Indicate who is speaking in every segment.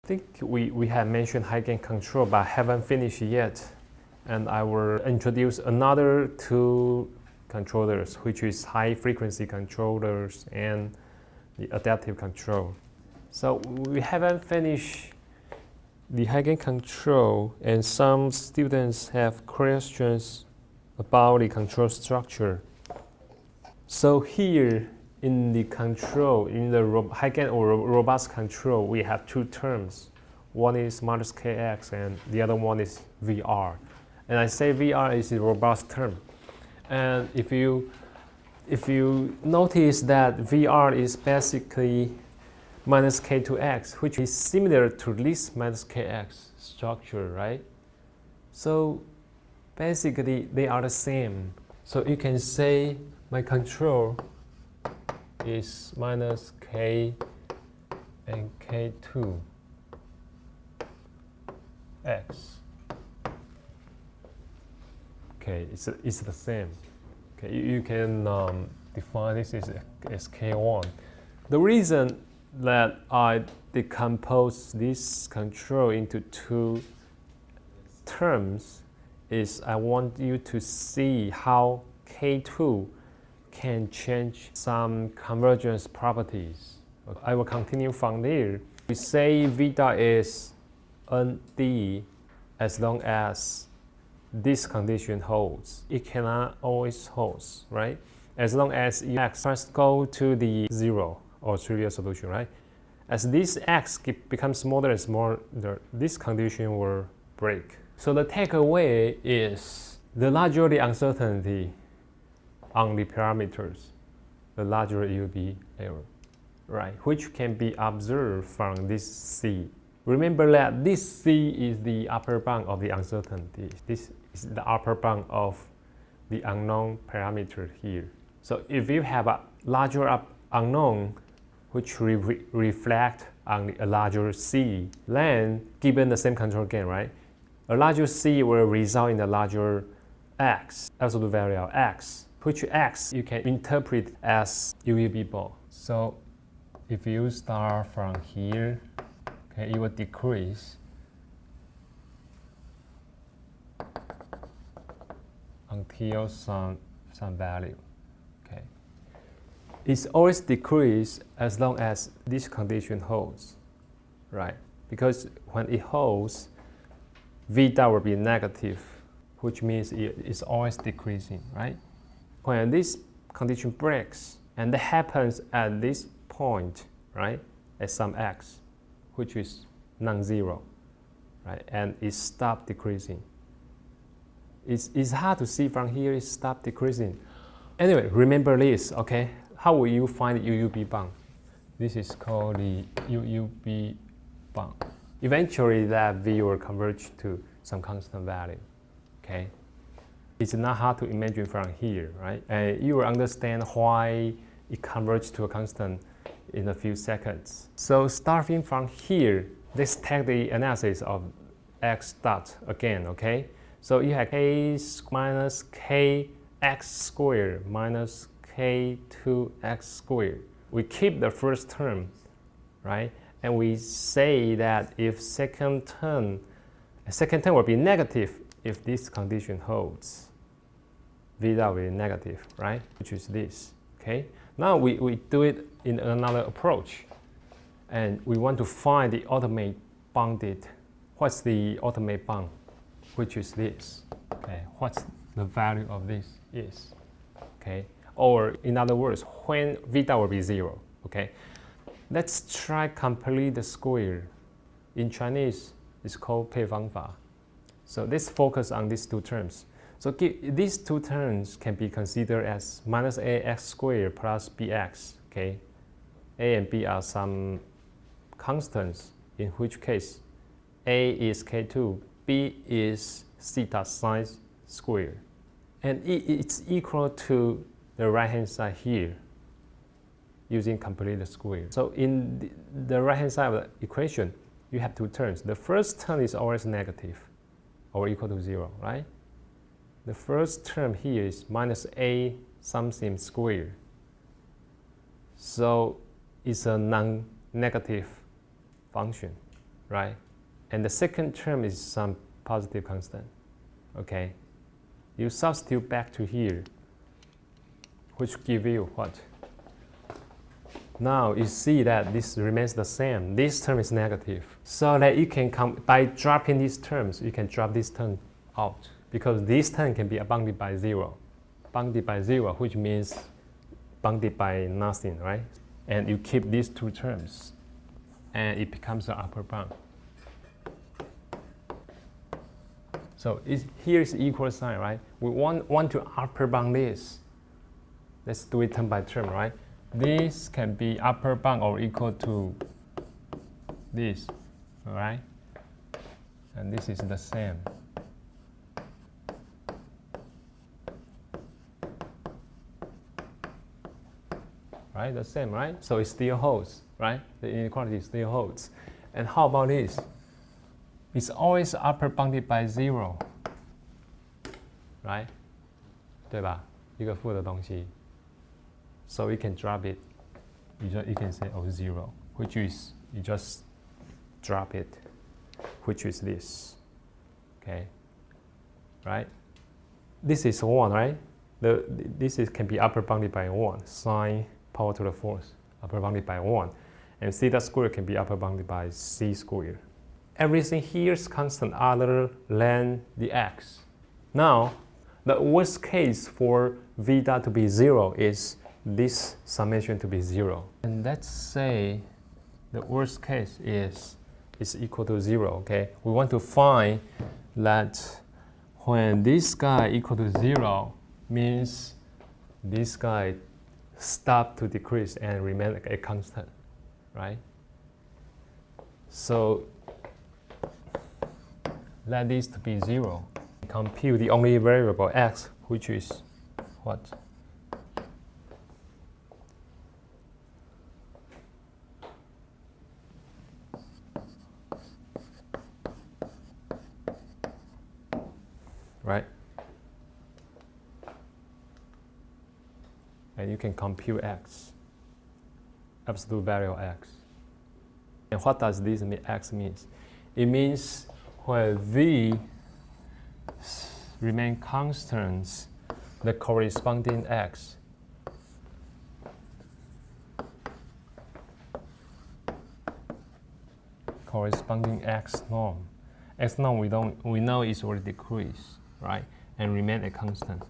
Speaker 1: think we have mentioned high gain control, but haven't finished yet. And I will introduce another two controllers, which is high frequency controllers and the adaptive control. So we haven't finished the high gain control, and some students have questions about the control structure. So here in the control, in the high gain or robust control, we have two terms. One is minus kx and the other one is VR. And I say VR is a robust term. And if you notice that VR is basically minus k2x, which is similar to this minus kx structure, right? So basically they are the same. So you can say my control is minus k and k2 x. Okay, it's the same. Okay, you can define this as k1. The reason that I decompose this control into two terms is I want you to see how k2 can change some convergence properties. I will continue from there. We say vita is nd as long as this condition holds. It cannot always hold, right? As long as x first go to the zero or trivial solution, right? As this x becomes smaller and smaller, this condition will break. So the takeaway is the larger the uncertainty on the parameters, the larger it will be error, right? Which can be observed from this C. Remember that this C is the upper bound of the uncertainty. This is the upper bound of the unknown parameter here. So if you have a larger unknown which reflect on a larger C, then given the same control gain, right? A larger C will result in a larger X, absolute value of X, which X you can interpret as UUB ball. So if you start from here, okay, it will decrease until some value. Okay, it's always decrease as long as this condition holds, right? Because when it holds, vita will be negative, which means it's always decreasing, right? When this condition breaks, and that happens at this point, right, at some x, which is non-zero, right, and it stopped decreasing. It's hard to see from here, it stopped decreasing. Anyway, remember this, okay? How will you find the UUB bound? This is called the UUB bound. Eventually, that V will converge to some constant value, okay? It's not hard to imagine from here, right? And you will understand why it converges to a constant in a few seconds. So starting from here, let's take the analysis of x dot again, okay? So you have k minus kx squared minus k2x squared. We keep the first term, right? And we say that if second term will be negative if this condition holds. Vita will be negative, right? Which is this, okay? Now we do it in another approach. And we want to find the ultimate bounded. What's the ultimate bound? Which is this, okay? What's the value of this is, okay? Or in other words, when vita will be zero, okay? Let's try complete the square. In Chinese, it's called 配方法. So let's focus on these two terms. So these two terms can be considered as minus ax squared plus bx, okay? A and b are some constants, in which case a is k2, b is theta sine squared. And it's equal to the right-hand side here, using complete the square. So in the right-hand side of the equation, you have two terms. The first term is always negative, or equal to 0, right? The first term here is minus a something squared. So it's a non-negative function, right? And the second term is some positive constant, okay? You substitute back to here, which give you what? Now you see that this remains the same. This term is negative. So that you can come, by dropping these terms, you can drop this term out. Because this term can be bounded by 0. Bounded by 0, which means bounded by nothing, right? And you keep these two terms, and it becomes the upper bound. So here is equal sign, right? We want to upper bound this. Let's do it term by term, right? This can be upper bound or equal to this, all right? And this is the same. Right, the same, right? So it still holds, right? The inequality still holds. And how about this? It's always upper bounded by 0, right? 对吧？一个负的东西。So you can drop it. You can say 0, which is you just drop it, which is this. Okay, right? This is 1, right? This can be upper bounded by 1. Sine power to the 4th, upper bounded by 1. And theta squared can be upper bounded by c squared. Everything here is constant other than the x. Now, the worst case for theta to be 0 is this summation to be 0. And let's say the worst case is equal to 0, okay? We want to find that when this guy equal to 0 means this guy stop to decrease and remain a constant, right? So let this to be 0. Compute the only variable x, which is what? Right? And you can compute x, absolute value of x. And what does this mean, x means? It means when v remain constant, the corresponding x norm. X norm we know is already decreased, right? And remain a constant.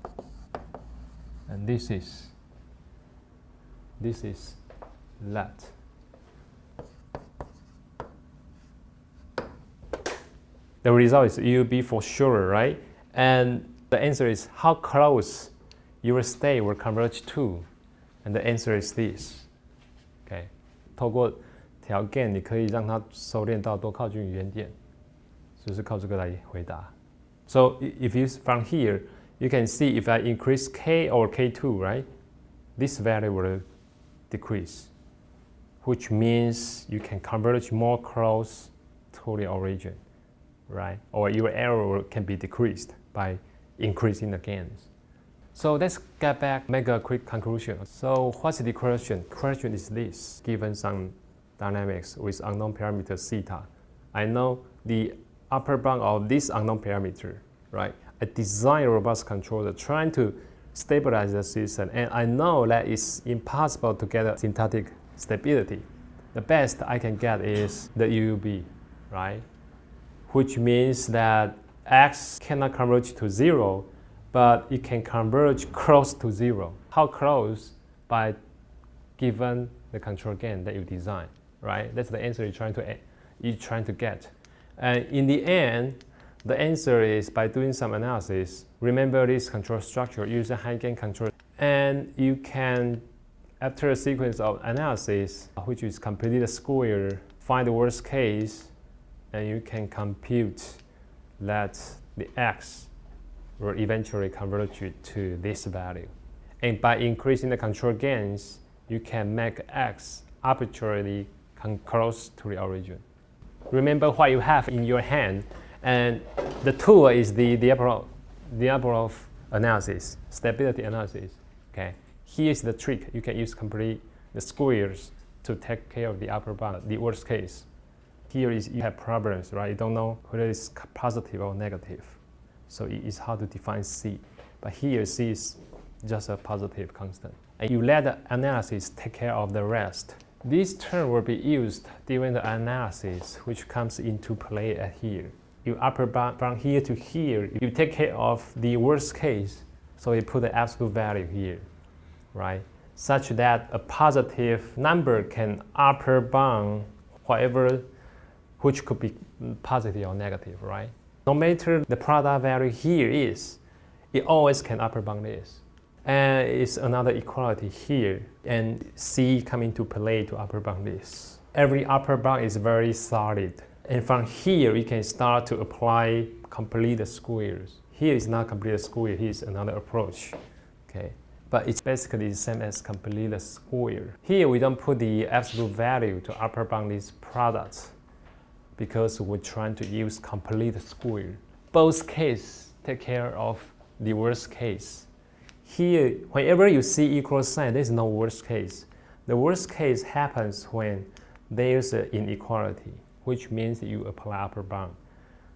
Speaker 1: And this is that. The result is UB for sure, right? And the answer is how close your state will converge to. And the answer is this. Okay. 透过条件，你可以让它收敛到多靠近原点，就是靠这个来回答。So if you from here, you can see if I increase k or k2, right? This value will decrease, which means you can converge more close to the origin, right? Or your error can be decreased by increasing the gains. So let's get back, make a quick conclusion. So what's the question? Question is this: given some dynamics with unknown parameter theta, I know the upper bound of this unknown parameter, right? I design a robust controller trying to stabilize the system, and I know that it's impossible to get a syntactic stability. The best I can get is the UUB, right? Which means that x cannot converge to 0, but it can converge close to 0. How close? By given the control gain that you design, right? That's the answer you're trying to get. And in the end, the answer is by doing some analysis. Remember this control structure, use a high gain control, and you can, after a sequence of analysis, which is completely square, find the worst case, and you can compute that the x will eventually converge to this value. And by increasing the control gains, you can make x arbitrarily come close to the origin. Remember what you have in your hand, and the tool is the upper of analysis, stability analysis. Okay, here's the trick. You can use complete the squares to take care of the upper bound, the worst case. Here is you have problems, right? You don't know whether it's positive or negative. So it is hard to define C. But here C is just a positive constant. And you let the analysis take care of the rest. This term will be used during the analysis, which comes into play at here. You upper bound from here to here, you take care of the worst case. So you put the absolute value here, right? Such that a positive number can upper bound whatever, which could be positive or negative, right? No matter the product value here is, it always can upper bound this. And it's another equality here, and C come into play to upper bound this. Every upper bound is very solid. And from here, we can start to apply complete squares. Here is not complete square, here is another approach, okay? But it's basically the same as complete square. Here, we don't put the absolute value to upper bound these products because we're trying to use complete square. Both cases take care of the worst case. Here, whenever you see equal sign, there is no worst case. The worst case happens when there's an inequality, which means you apply upper bound.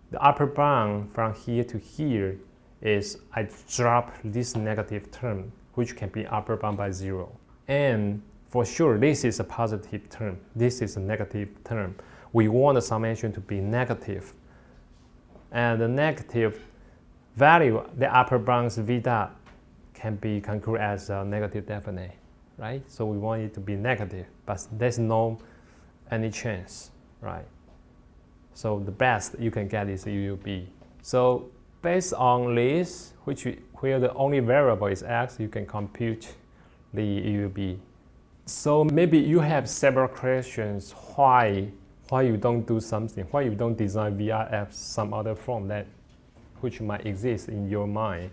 Speaker 1: The upper bound from here to here is I drop this negative term, which can be upper bound by 0. And for sure, this is a positive term. This is a negative term. We want the summation to be negative. And the negative value, the upper bound's V dot, can be concluded as a negative definite, right? So we want it to be negative, but there's no any chance, right? So the best you can get is UUB. So based on this, where the only variable is x, you can compute the UUB. So maybe you have several questions why you don't do something, why you don't design VRF some other form that which might exist in your mind.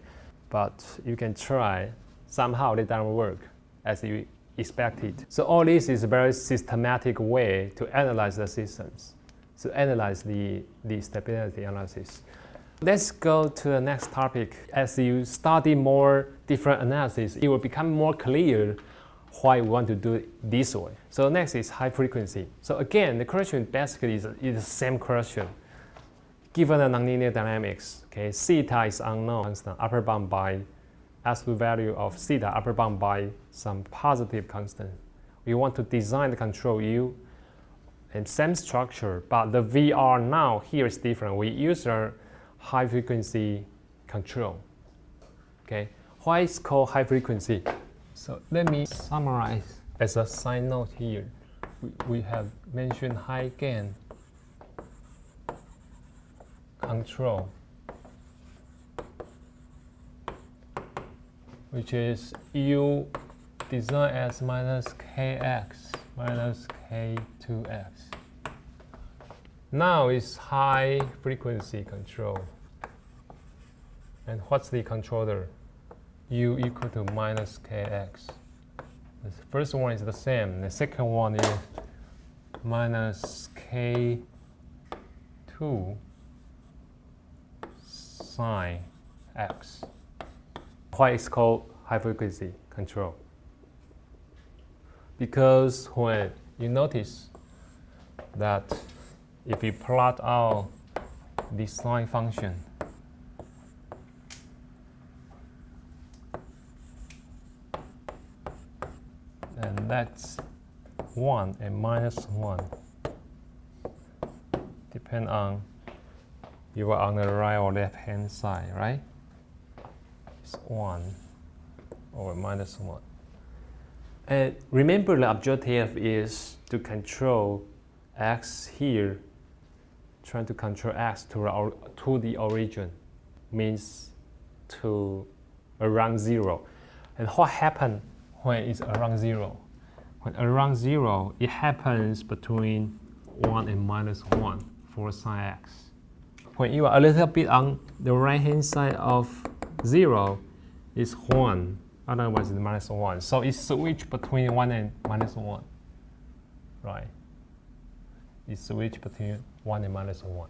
Speaker 1: But you can try, somehow it doesn't work as you expected. So all this is a very systematic way to analyze the systems, to analyze the stability analysis. Let's go to the next topic. As you study more different analysis, it will become more clear why we want to do it this way. So next is high frequency. So again, the question basically is the same question. Given the nonlinear dynamics, okay, theta is unknown, constant, upper bound by absolute value of theta, upper bound by some positive constant. We want to design the control U and same structure, but the VR now here is different. We use a high frequency control. Okay, why is it called high frequency? So let me summarize as a side note here. We have mentioned high gain control, which is U design as minus kx minus k2x. Now it's high frequency control. And what's the controller? U equal to minus kx. The first one is the same. The second one is minus k2 sine x. Why it's called high frequency control? Because when you notice that if you plot out the sine function, then that's 1 and minus 1. Depend on you are on the right or left hand side, right? It's 1 or minus 1. And remember, the objective is to control x here, trying to control x to the origin, means to around 0. And what happens when it's around 0? When around 0, it happens between 1 and minus 1 for sine x. When you are a little bit on the right hand side of 0, it's 1, otherwise it's minus 1. So it switches between 1 and minus 1, right? It switches between 1 and minus 1.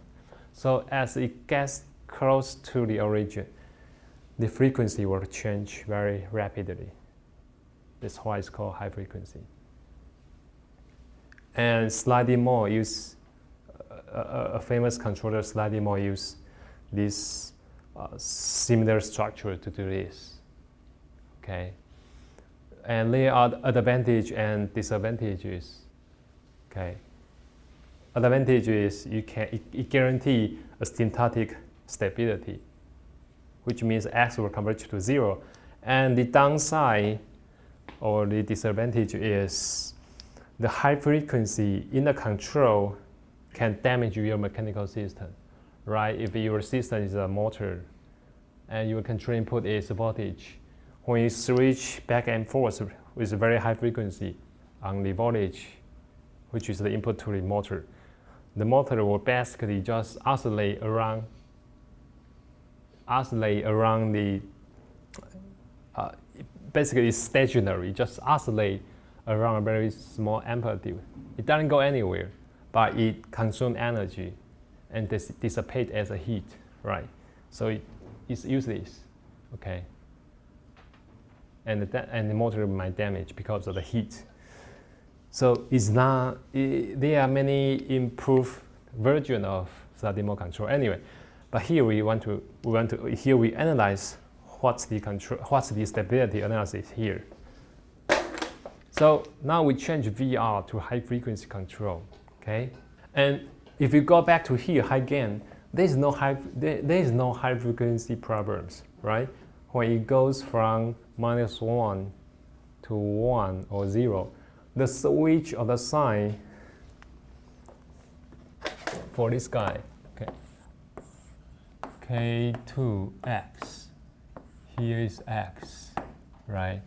Speaker 1: So as it gets close to the origin, the frequency will change very rapidly. That's why it's called high frequency. And slightly more, use a famous controller slightly more use this similar structure to do this. Okay, and there are advantages and disadvantages. Okay, advantage is it guarantee asymptotic stability, which means x will converge to 0. And the downside or the disadvantage is the high frequency in the control can damage your mechanical system, right? If your system is a motor and your control input is voltage, when you switch back and forth with very high frequency on the voltage, which is the input to the motor will basically just oscillate around the basically it's stationary, just oscillate around a very small amplitude. It doesn't go anywhere, but it consumes energy and dissipate as a heat, right? So it's useless, okay? And the motor might damage because of the heat. So it's not. There are many improved versions of remote control anyway, but here we analyze what's the stability analysis here. So now we change VR to high frequency control, okay? And if you go back to here, high gain, there is no high frequency problems, right? When it goes from -1 to 1 or 0, the switch of the sign for this guy, okay, K2X, here is X, right?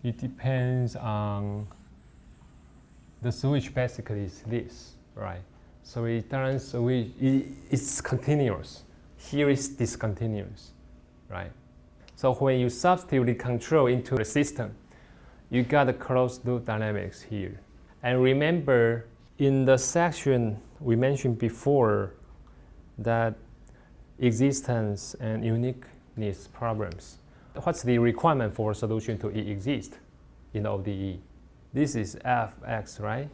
Speaker 1: It depends on the switch. Basically is this, right? So it turns switch, it's continuous. Here is discontinuous, right? So when you substitute the control into the system, you got a closed loop dynamics here. And remember, in the section we mentioned before that existence and uniqueness problems. What's the requirement for a solution to exist in ODE? This is fx, right?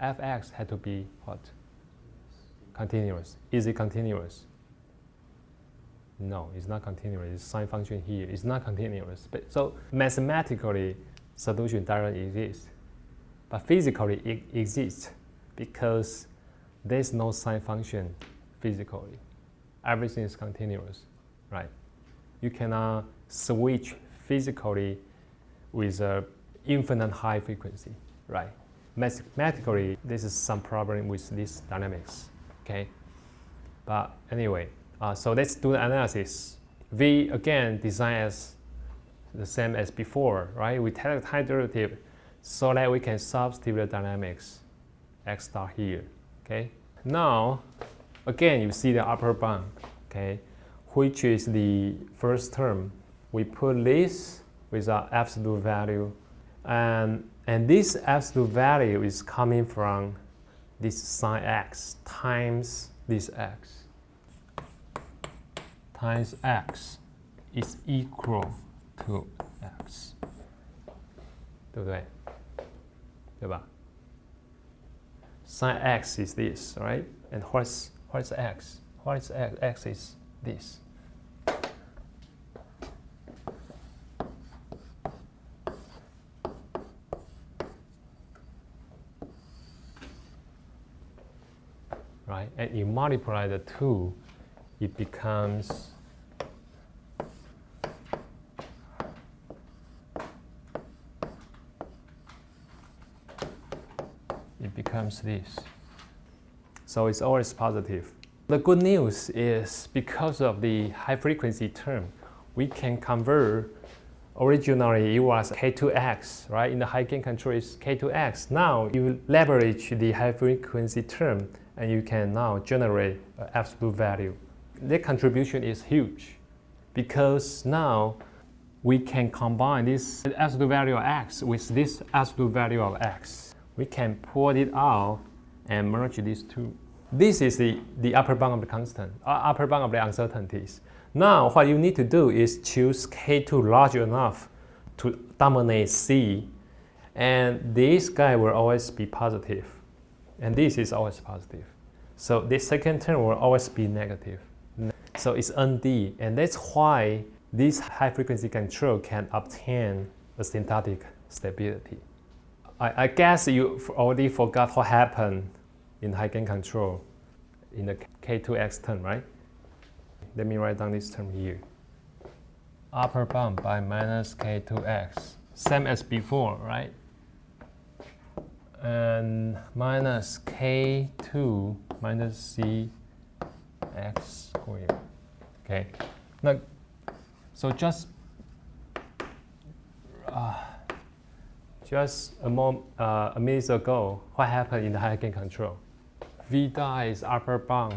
Speaker 1: Fx had to be what? Continuous. Is it continuous? No, it's not continuous. It's sign function here. It's not continuous. But so mathematically, solution doesn't exist. But physically, it exists because there's no sign function physically. Everything is continuous, right? You cannot switch physically with an infinite high frequency, right? Mathematically, this is some problem with this dynamics, okay? But anyway, so let's do the analysis. V, again, design as the same as before, right? We take the time derivative so that we can substitute the dynamics, x star here, okay? Now, again, you see the upper bound, okay? Which is the first term. We put this with our absolute value, and this absolute value is coming from this sine x times this x. Times x is equal to x. 对不对？对吧？ Sine x is this, right? And what's x? What's x? X is this. Right? And you multiply the two, it becomes this. So it's always positive. The good news is because of the high frequency term, we can convert. Originally it was K2X, right? In the high gain control is K2X. Now you leverage the high frequency term and you can now generate an absolute value. The contribution is huge because now we can combine this absolute value of x with this absolute value of x. We can pull it out and merge these two. This is the upper bound of the constant, upper bound of the uncertainties. Now what you need to do is choose K2 large enough to dominate C, and this guy will always be positive, and this is always positive. So this second term will always be negative. So it's ND, and that's why this high frequency control can obtain a syntactic stability. I guess you already forgot what happened in high gain control in the K2X term, right? Let me write down this term here. Upper bound by minus K2X. Same as before, right? And minus K2 minus CX squared. Okay. Now, so just a minute ago, what happened in the high gain control? V dot is upper bound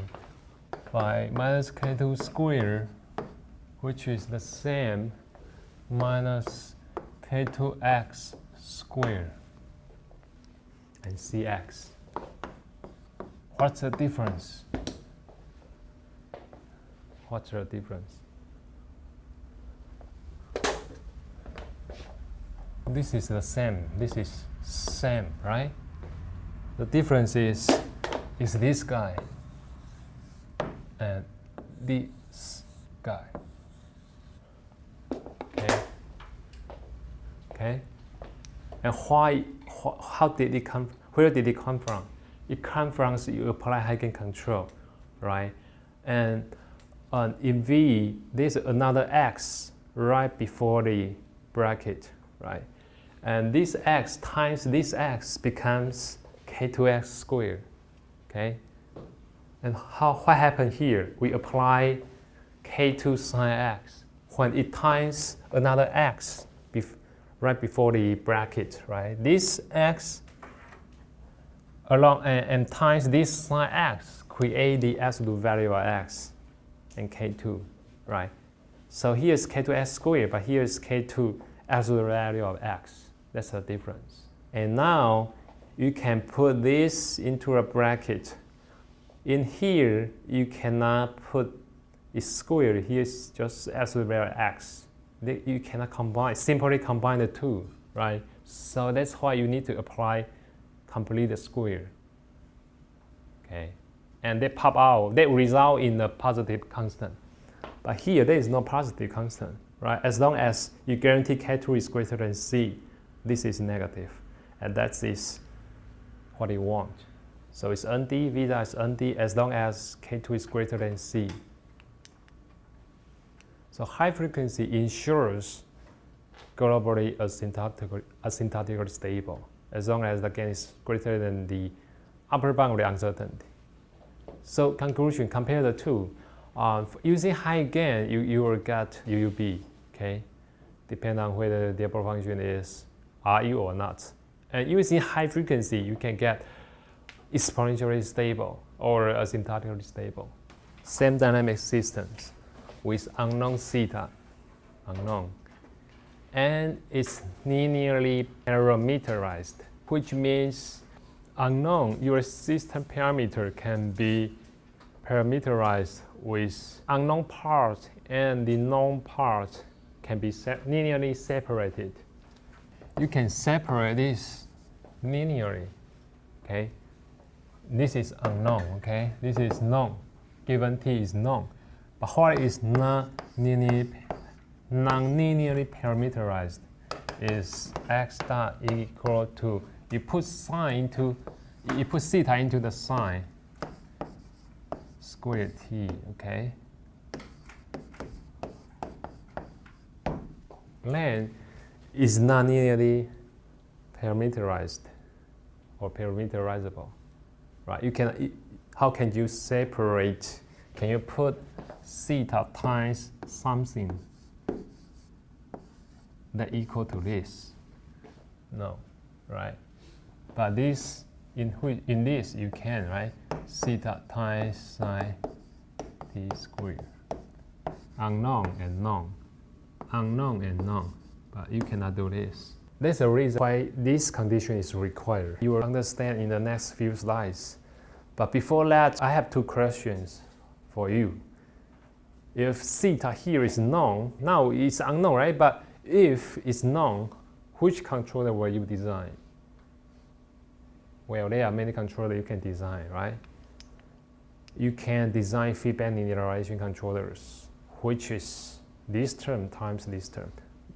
Speaker 1: by minus K2 squared, which is the same minus K2X squared and CX. What's the difference? What's the difference? This is the same. This is same, right? The difference is this guy and this guy. Okay. Okay. And why? How did it come? Where did it come from? It comes from you apply high gain control, right? And in V, there's another X right before the bracket, right? And this X times this X becomes K2X squared, okay? And what happened here? We apply K2 sine X when it times another X right before the bracket, right? This X along and times this sine X create the absolute value of X and K2, right? So here's K2X squared, but here's K2 absolute value of X. That's the difference. And now you can put this into a bracket. In here, you cannot put it squared. Here's just absolute value of X. You cannot combine, simply combine the two, right? So that's why you need to apply complete the square. Okay, and they pop out, they result in a positive constant. But here there is no positive constant, right? As long as you guarantee K2 is greater than C, this is negative, and that is what you want. So it's ND, Vita is ND as long as K2 is greater than C. So high frequency ensures globally asymptotically stable as long as the gain is greater than the upper bound of the uncertainty. So conclusion, compare the two. Using high gain, you will get UUB, okay? Depending on whether the upper function is RU or not. And using high frequency, you can get exponentially stable or asymptotically stable. Same dynamic systems with unknown theta, unknown. And it's linearly parameterized, which means unknown, your system parameter can be parameterized with unknown part, and the known part can be linearly separated. You can separate this linearly, okay? This is unknown, okay? This is known, given T is known. But what is non-linearly parameterized is X dot equal to, you put theta into the sine squared T, okay? Then is non-linearly parameterized or parameterizable, right? You can, how can you separate? Can you put theta times something that equal to this? No, right? But this, in this you can, right? Theta times sine T squared. Unknown and known. Unknown and known. But you cannot do this. That's the reason why this condition is required. You will understand in the next few slides. But before that, I have two questions for you. If theta here is known, now it's unknown, right? But if it's known, which controller will you design? Well, there are many controllers you can design, right? you can design feedback linearization controllers, which is this term times this term.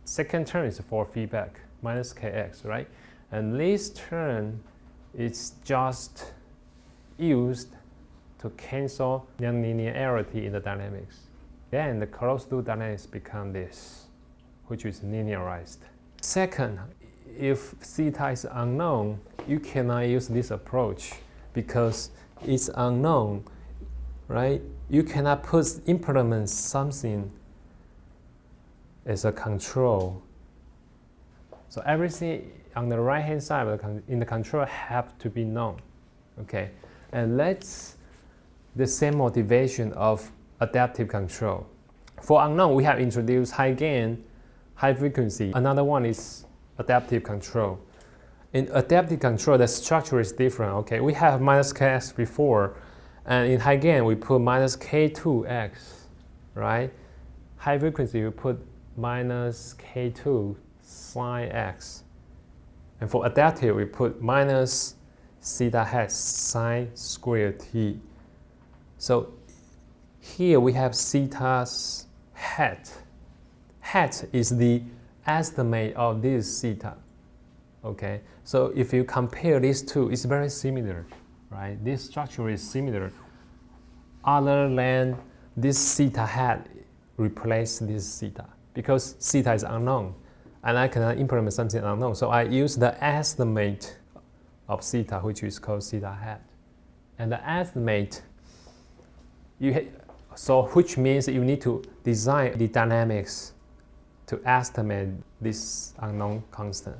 Speaker 1: Second term is for feedback, minus kx, right? And this term is just used to cancel nonlinearity in the dynamics. Then the closed-loop dynamics become this, which is linearized. Second, if theta is unknown, you cannot use this approach because it's unknown, right? You cannot implement something as a control. So everything on the right-hand side in the control have to be known, okay? And that's the same motivation of adaptive control. For unknown, we have introduced high gain, high frequency. Another one is adaptive control. In adaptive control, the structure is different, okay? We have minus kx before, and in high gain, we put minus k2x, right? High frequency, we put minus k2 sine x. And for adaptive, we put minus theta hat sine squared t. So here we have theta's hat. Hat is the estimate of this theta. Okay, so if you compare these two, it's very similar, right? This structure is similar, other than this theta hat replace this theta because theta is unknown, and I cannot implement something unknown. So I use the estimate of theta, which is called theta hat, and the estimate which means you need to design the dynamics to estimate this unknown constant.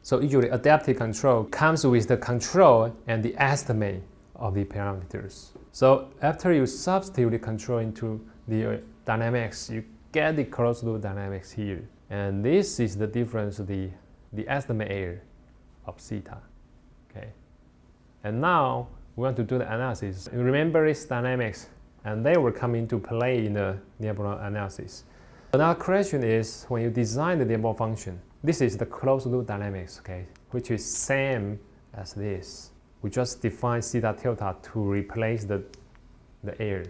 Speaker 1: So usually adaptive control comes with the control and the estimate of the parameters. So after you substitute the control into the dynamics, you get the closed loop dynamics here. And this is the difference, the estimate error of theta. Okay. And now we want to do the analysis. Remember this dynamics, and they will come into play in the neighborhood analysis. Another question is when you design the neighborhood function, this is the closed loop dynamics, okay, which is same as this. We just define theta tilde to replace the error.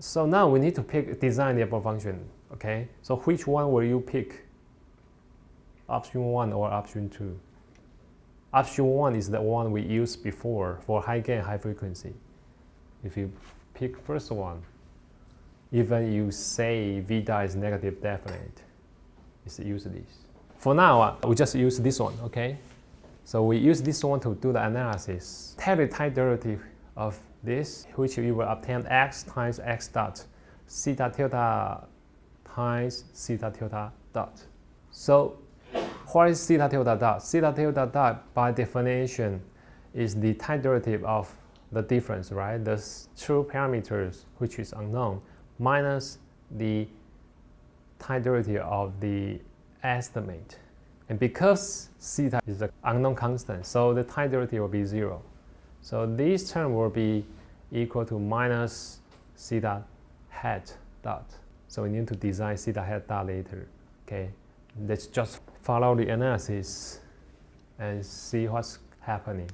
Speaker 1: So now we need to design the neighborhood function, okay? So which one will you pick? Option 1 or option 2? Option 1 is the one we used before for high gain, high frequency. If you pick first one, even you say veta is negative definite, it's useless. For now, we just use this one, okay? So we use this one to do the analysis. Take the time derivative of this, which you will obtain x times x dot, theta tilde times theta tilde dot. So what is theta tilde dot? Theta tilde dot, by definition, is the time derivative of the difference, right? The two parameters, which is unknown, minus the time derivative of the estimate. And because theta is an unknown constant, so the time derivative will be 0. So this term will be equal to minus theta hat dot. So we need to design theta hat dot later. Okay, let's just follow the analysis and see what's happening.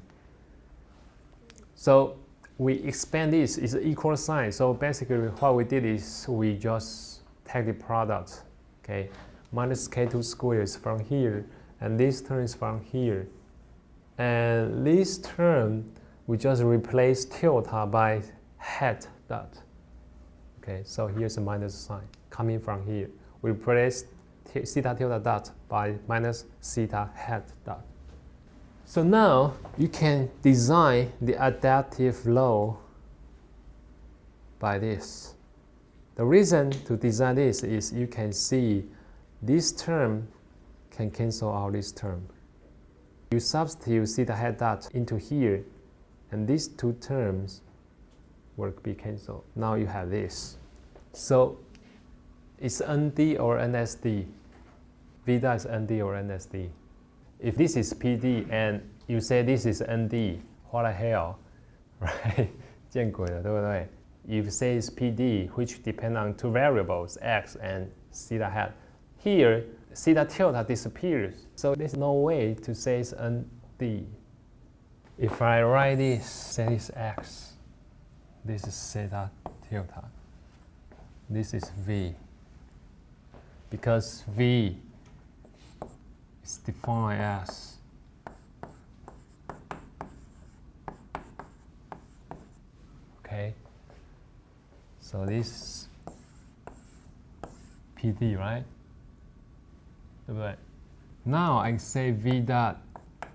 Speaker 1: So we expand this, it's an equal sign. So basically what we did is we just take the product, okay? Minus k2 squared is from here, and this term is from here. And this term, we just replace tilde by hat dot. Okay, so here's a minus sign coming from here. We replace theta tilde dot by minus theta hat dot. So now you can design the adaptive law by this. The reason to design this is you can see this term can cancel out this term. You substitute theta hat dot into here, and these two terms will be cancelled. Now you have this. So it's ND or NSD. Veta is ND or NSD. If this is PD and you say this is ND, what the hell, right? 见鬼了，对不对? If you say it's PD, which depend on two variables, x and theta hat, here theta tilde disappears. So there's no way to say it's ND. If I write this, say it's x, This is theta tilde. This is V. Because V is defined as okay. So this is PD, right? Now I say V dot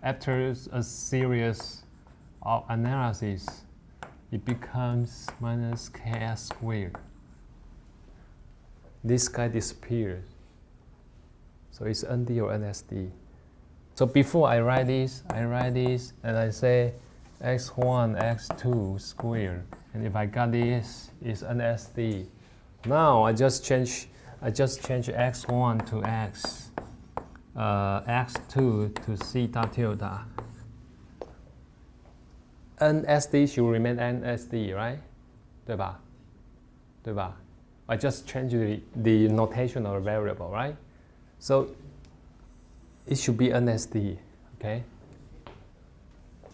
Speaker 1: after a series of analysis, it becomes minus KS squared. This guy disappears. So it's ND or NSD. So before I write this, and I say x1, x2 squared. And if I got this, it's NSD. Now I just change x1 to x, x2 to theta tilde. NSD should remain NSD, right? 对吧？对吧？ I just change the notation of a variable, right? So it should be NSD, okay?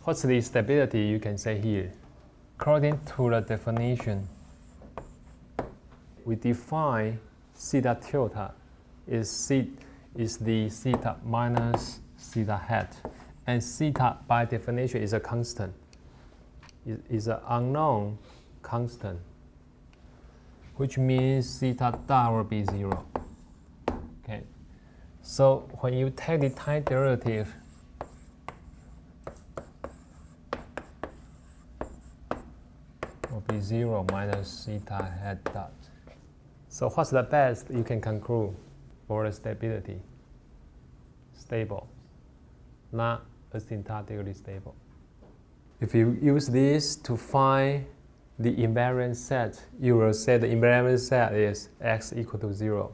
Speaker 1: What's the stability you can say here? According to the definition, we define theta tilde is the theta minus theta hat. And theta by definition is a constant. It is an unknown constant, which means theta dot will be 0. Okay. So when you take the time derivative, will be 0 minus theta hat dot. So what's the best you can conclude for the stability? Stable, not asymptotically stable. If you use this to find the invariant set, you will say the invariant set is x equal to 0.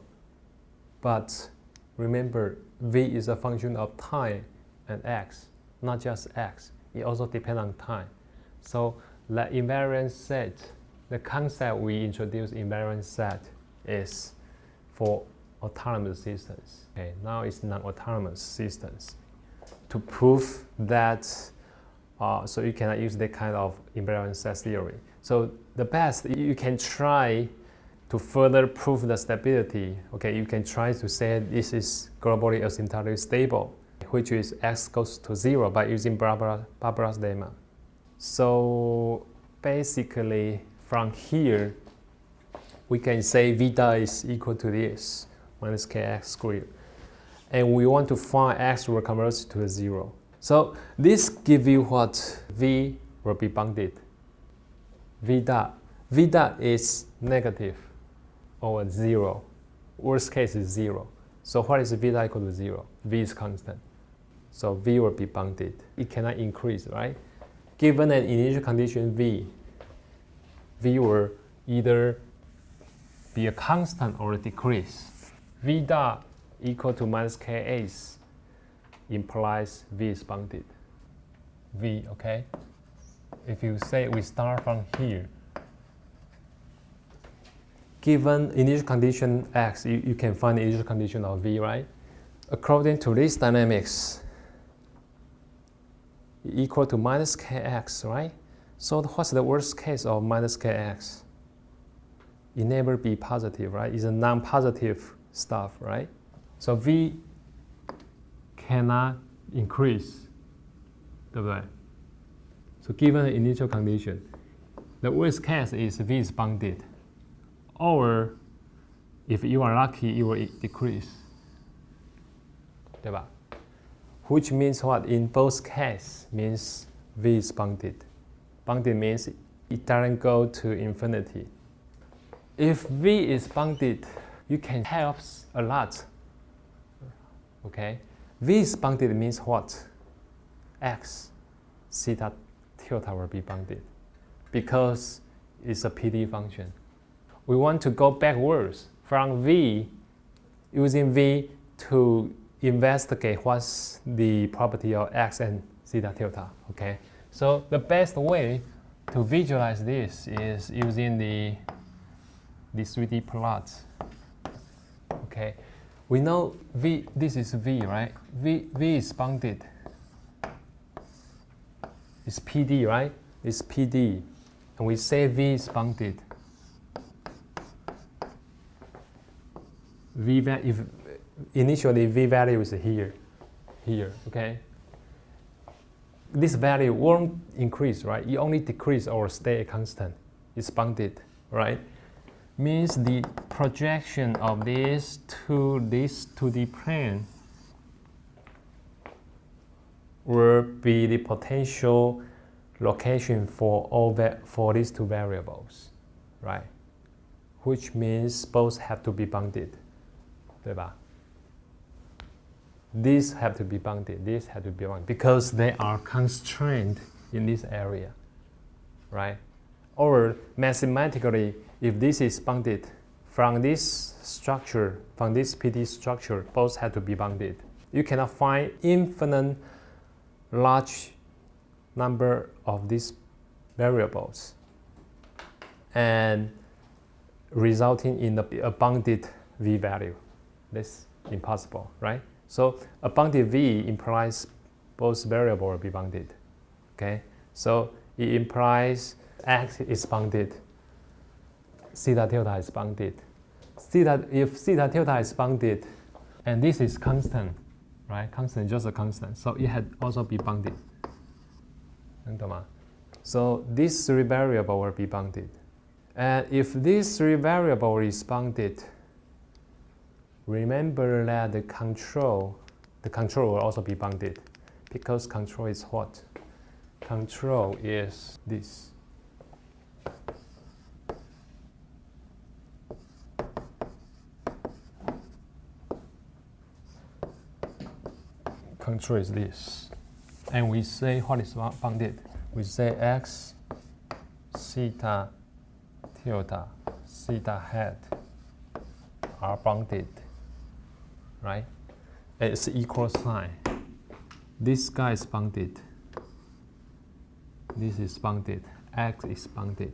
Speaker 1: But remember, v is a function of time and x, not just x. It also depends on time. So the invariant set, the concept we introduced invariant set is for autonomous systems. Okay, now it's non-autonomous systems. To prove that, so you cannot use that kind of invariant set theory. So the best, you can try to further prove the stability. Okay, you can try to say this is globally asymptotically stable, which is x goes to 0 by using Barbara's lemma. So basically, from here, we can say v dot is equal to this, minus kx squared. And we want to find x will converge to 0. So this gives you what v will be bounded. V dot is negative or 0. Worst case is 0. So what is v dot equal to 0? V is constant. So v will be bounded. It cannot increase, right? Given an initial condition v will either be a constant or a decrease. V dot equal to minus kx implies v is bounded. V, okay? If you say we start from here, given initial condition x, you can find the initial condition of v, right? According to this dynamics, equal to minus kx, right? So what's the worst case of minus kx? It never be positive, right? It's a non-positive stuff, right? So v cannot increase, 对不对? So given the initial condition, the worst case is v is bounded, or if you are lucky, it will decrease, 对吧? Which means what? In both cases means v is bounded. Bounded means it doesn't go to infinity. If v is bounded, you can help a lot. Okay, v is bounded means what? X, theta tilde will be bounded because it's a PD function. We want to go backwards from v, using v to investigate what's the property of x and theta tilde. Okay, so the best way to visualize this is using the 3D plot. Okay, we know v, this is v, right? V is bounded. It's PD, right? It's PD. and we say V is bounded. If initially V value is here, okay? This value won't increase, right? It only decrease or stay constant. It's bounded, right? Means the projection of this 2D plane will be the potential location for these two variables, right? Which means both have to be bounded, 对吧? These have to be bounded, these have to be bounded, because they are constrained in this area, right? Or mathematically, if this is bounded, from this structure, from this PD structure, both have to be bounded. You cannot find infinite large number of these variables and resulting in a bounded V value. That's impossible, right? So a bounded V implies both variables will be bounded, okay? So it implies X is bounded, theta tilde is bounded. If theta tilde is bounded, and this is constant, right? Constant, just a constant. So it had also be bounded. So these three variables will be bounded. And if these three variables is bounded, remember that the control will also be bounded, because control is what? Control is this. Control is this. And we say what is bounded? We say X, theta, tilde, theta hat are bounded, right? It's equal sign. This guy is bounded. This is bounded. X is bounded.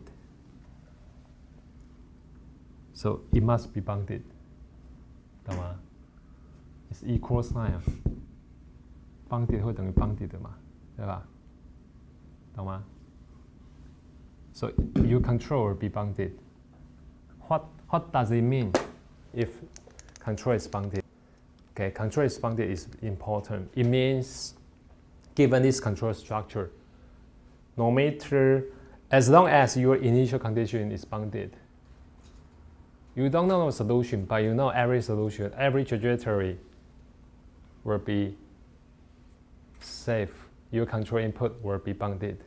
Speaker 1: So it must be bounded. 懂吗? It's equal sign. Bounded 会等于 bounded 的嘛，对吧？懂吗? So your control will be bounded. What does it mean if control is bounded? Okay, control is bounded is important. It means given this control structure, no matter, as long as your initial condition is bounded, you don't know the solution, but you know every solution, every trajectory will be safe. Your control input will be bounded.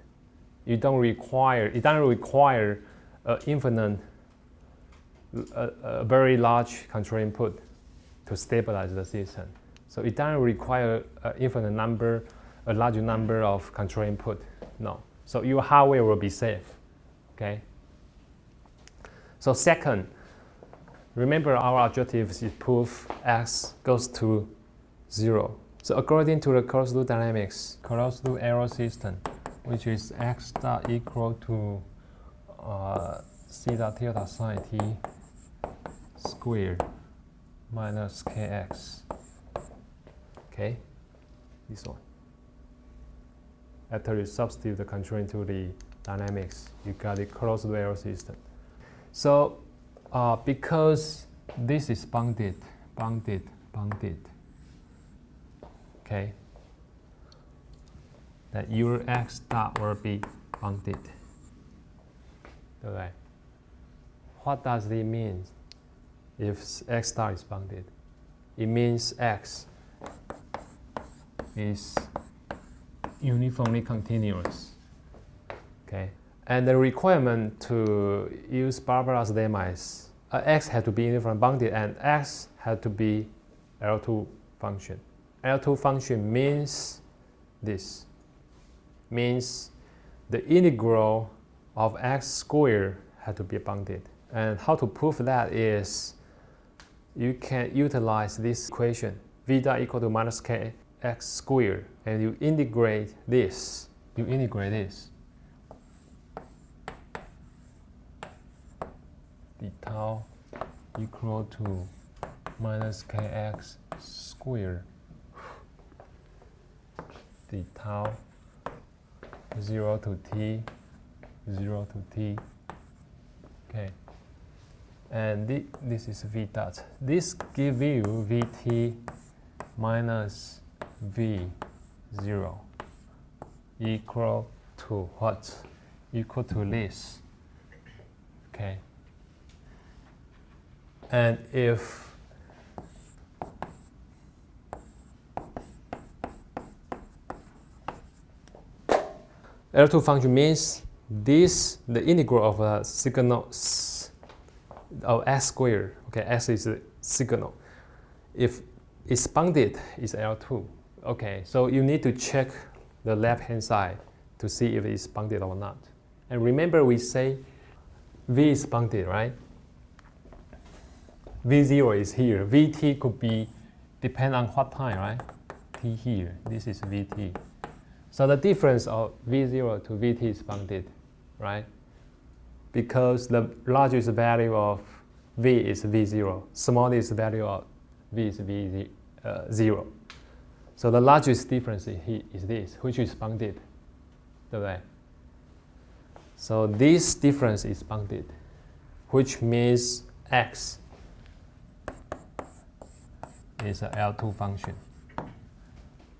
Speaker 1: It doesn't require infinite, a very large control input to stabilize the system. So it doesn't require a large number of control input. No. So your hardware will be safe. Okay. So second, remember our objective is to prove X goes to 0. So according to the closed loop dynamics, closed loop error system, which is X dot equal to theta tilde sine t squared minus kx. Okay, this one. After you substitute the control into the dynamics, you got the closed loop error system. So because this is bounded, okay, that your X dot will be bounded. Okay. What does it mean if X dot is bounded? It means X is uniformly continuous. Okay. And the requirement to use Barbara's lemma is X had to be uniformly bounded and X had to be L2 function. L2 function means this. Means the integral of x squared had to be bounded. And how to prove that is you can utilize this equation, v dot equal to minus kx squared, and you integrate this. The tau equal to minus kx squared. The tau 0 to t 0 to t. Okay. And this is v dot. This gives you vt minus v0 equal to what? Equal to this. Okay. And if L2 function means this, the integral of a signal of s squared. Okay, s is a signal. If it's bounded, it's L2. Okay, so you need to check the left-hand side to see if it's bounded or not. And remember, we say v is bounded, right? v0 is here. Vt could be depend on what time, right? T here. This is Vt. So the difference of v0 to Vt is bounded, right? Because the largest value of v is v0, smallest value of v is v0. So the largest difference is this, which is bounded, 对不对? So this difference is bounded, which means x is an L2 function.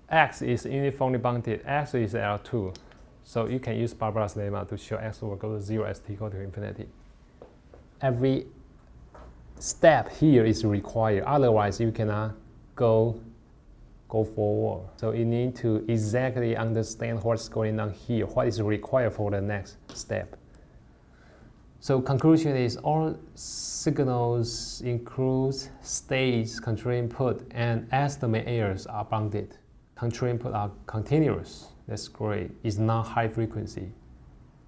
Speaker 1: X is uniformly bounded, x is L2. So you can use Barbara's lemma to show x will go to 0 as t go to infinity. Every step here is required, otherwise you cannot go forward. So you need to exactly understand what's going on here, what is required for the next step. So conclusion is all signals include states, control input, and estimate errors are bounded. Control input are continuous. That's great. It's not high frequency,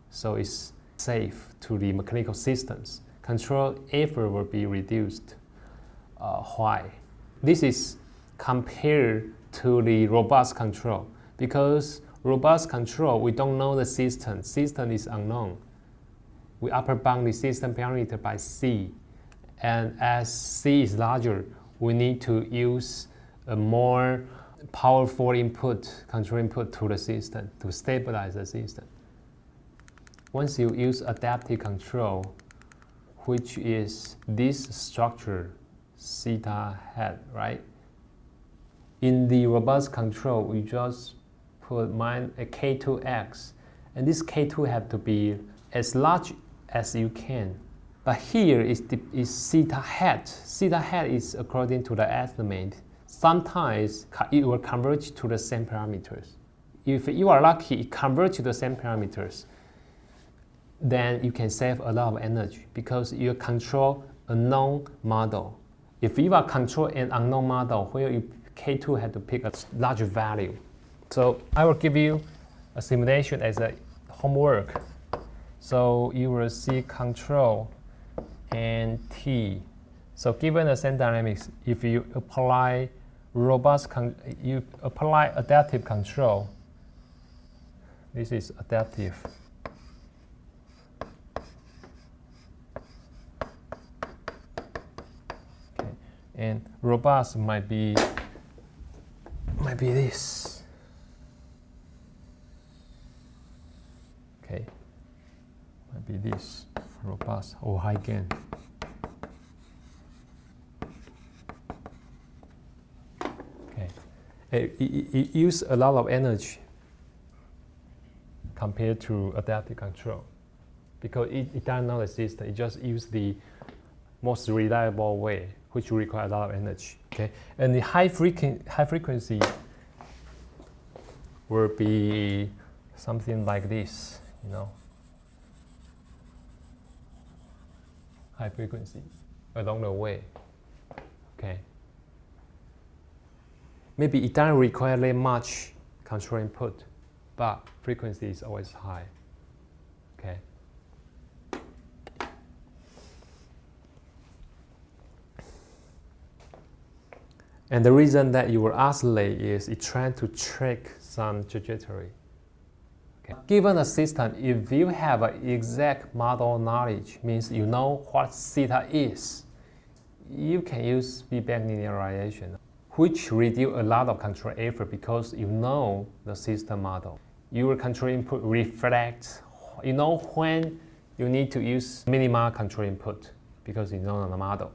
Speaker 1: so it's safe to the mechanical systems. Control effort will be reduced. Why? This is compared to the robust control, because robust control, we don't know the system. System is unknown. We upper bound the system parameter by c, and as c is larger, we need to use a more powerful input, control input to the system to stabilize the system. Once you use adaptive control, which is this structure, theta hat, right? In the robust control, we just put a K2x, and this K2 have to be as large as you can. But here is theta hat. Theta hat is according to the estimate. Sometimes it will converge to the same parameters. If you are lucky, it converges to the same parameters. Then you can save a lot of energy because you control a known model. If you are control an unknown model where you K2 had to pick a larger value. So I will give you a simulation as a homework. So you will see control and T. So given the same dynamics, if you apply you apply adaptive control, this is adaptive. Okay. And robust might be this. Okay, might be this, robust or high gain. Okay, it uses a lot of energy compared to adaptive control because it doesn't know the system. It just uses the most reliable way, which requires a lot of energy. Okay, and the high frequency will be something like this, you know, high frequency along the way. Okay, maybe it doesn't require that much control input, but frequency is always high. Okay. And the reason that you will oscillate is it's trying to track some trajectory. Okay. Given a system, if you have an exact model knowledge, means you know what theta is, you can use feedback linearization, which reduce a lot of control effort because you know the system model. Your control input reflects you know when you need to use minimal control input because you know the model.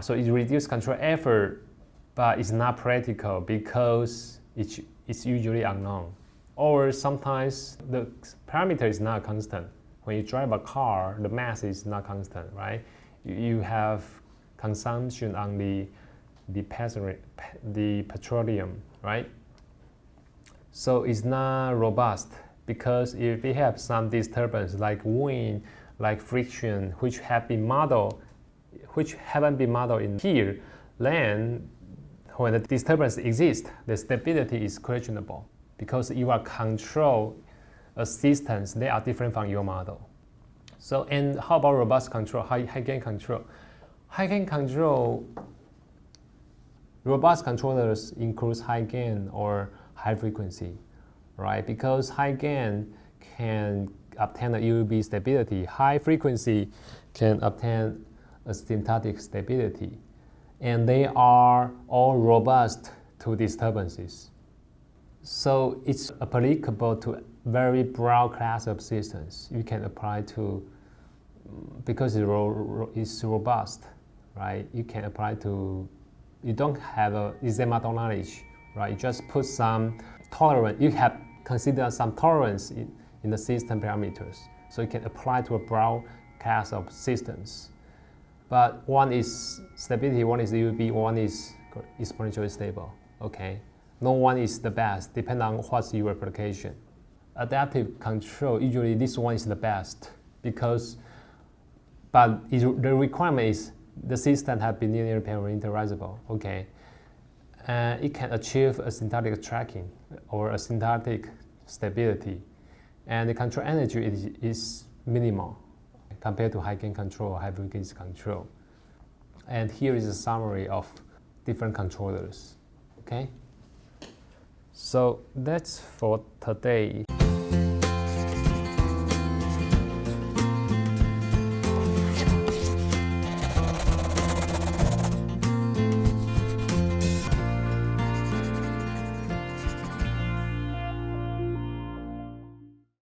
Speaker 1: So it reduces control effort, but it's not practical because it's usually unknown. Or sometimes the parameter is not constant. When you drive a car, the mass is not constant, right? You have consumption on the petroleum, right? So it's not robust because if we have some disturbance like wind, like friction, which haven't been modeled in here, then when the disturbance exists, the stability is questionable because you are control a systems, they are different from your model. So, and how about robust control, high gain control? High gain control, robust controllers includes high gain or high frequency, right? Because high gain can obtain a UUB stability, high frequency can obtain a symptotic stability, and they are all robust to disturbances. So it's applicable to very broad class of systems. You can apply to, because it's robust, right? You can apply to, you don't have a exam model knowledge, right? You just put some tolerance, you have considered some tolerance in the system parameters. So you can apply to a broad class of systems. But one is stability, one is UUB, one is exponentially stable, okay? No one is the best, depending on what's your application. Adaptive control, usually this one is the best because, but the requirement is the system has been linear parameterizable, okay? It can achieve a syntactic tracking or a syntactic stability. And the control energy is minimal compared to high gain control or high frequency control. And here is a summary of different controllers, okay? So that's for today.